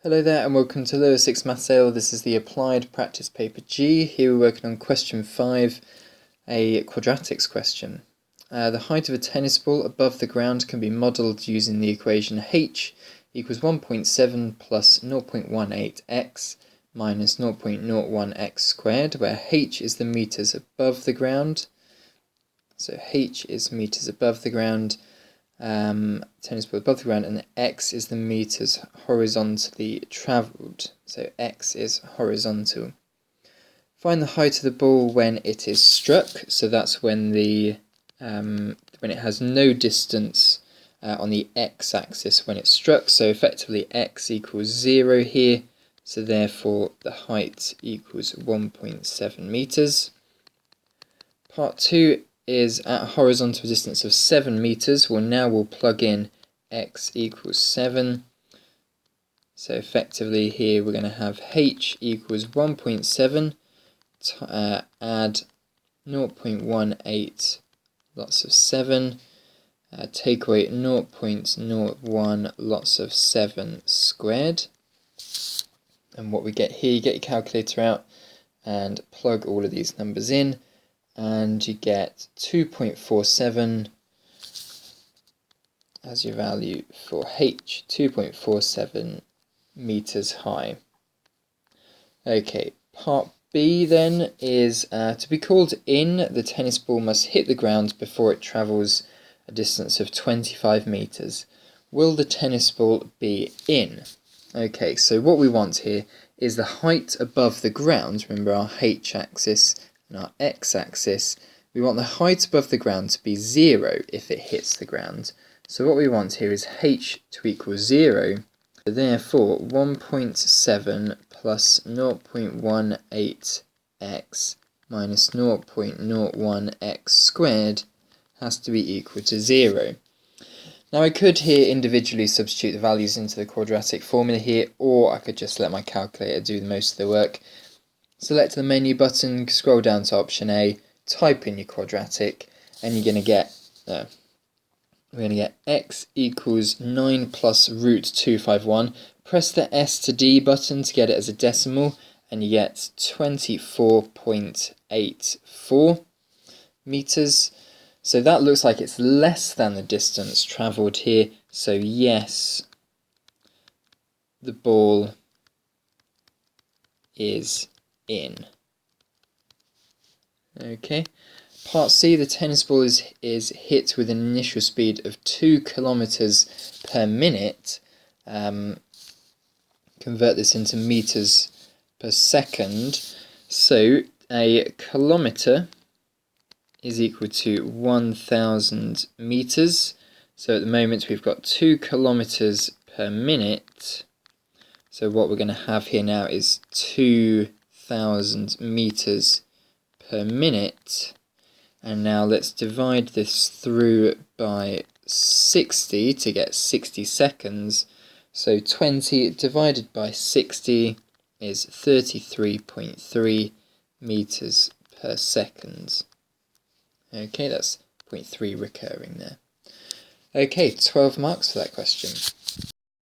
Hello there and welcome to Lower 6 Maths Ale. This is the Applied Practice Paper G. Here we're working on question 5, a quadratics question. The height of a tennis ball above the ground can be modelled using the equation h equals 1.7 plus 0.18x minus 0.01x squared, where h is the metres above the ground. So h is metres above the ground. Tennis ball above the ground, and the x is the meters horizontally travelled, so x is horizontal. Find the height of the ball when it is struck, so that's when it has no distance on the x-axis when it's struck, so effectively x equals 0 here, so therefore the height equals 1.7 meters. Part 2 is at a horizontal distance of 7 meters. Well, now we'll plug in x equals 7. So effectively here we're going to have h equals 1.7, add 0.18 lots of 7, take away 0.01 lots of 7 squared. And what we get here, you get your calculator out and plug all of these numbers in, and you get 2.47 as your value for h, 2.47 meters high. Okay, part B then is to be called in, the tennis ball must hit the ground before it travels a distance of 25 meters. Will the tennis ball be in? Okay, so what we want here is the height above the ground. Remember our h-axis and our x-axis. We want the height above the ground to be 0 if it hits the ground. So what we want here is h to equal 0. So therefore 1.7 plus 0.18x minus 0.01x squared has to be equal to 0. Now I could here individually substitute the values into the quadratic formula here, or I could just let my calculator do most of the work. Select the menu button, scroll down to option A, type in your quadratic, and you're going to get x equals 9 plus root 251. Press the S to D button to get it as a decimal, and you get 24.84 meters. So that looks like it's less than the distance travelled here. So yes, the ball is in. Okay. Part C, the tennis ball is hit with an initial speed of 2 kilometers per minute. Convert this into meters per second. So a kilometer is equal to 1,000 meters. So at the moment we've got 2 kilometers per minute. So what we're going to have here now is 2,000 meters per minute. And now let's divide this through by 60 to get 60 seconds. So 20 divided by 60 is 33.3 meters per second. Okay, that's 0.3 recurring there. Okay, 12 marks for that question.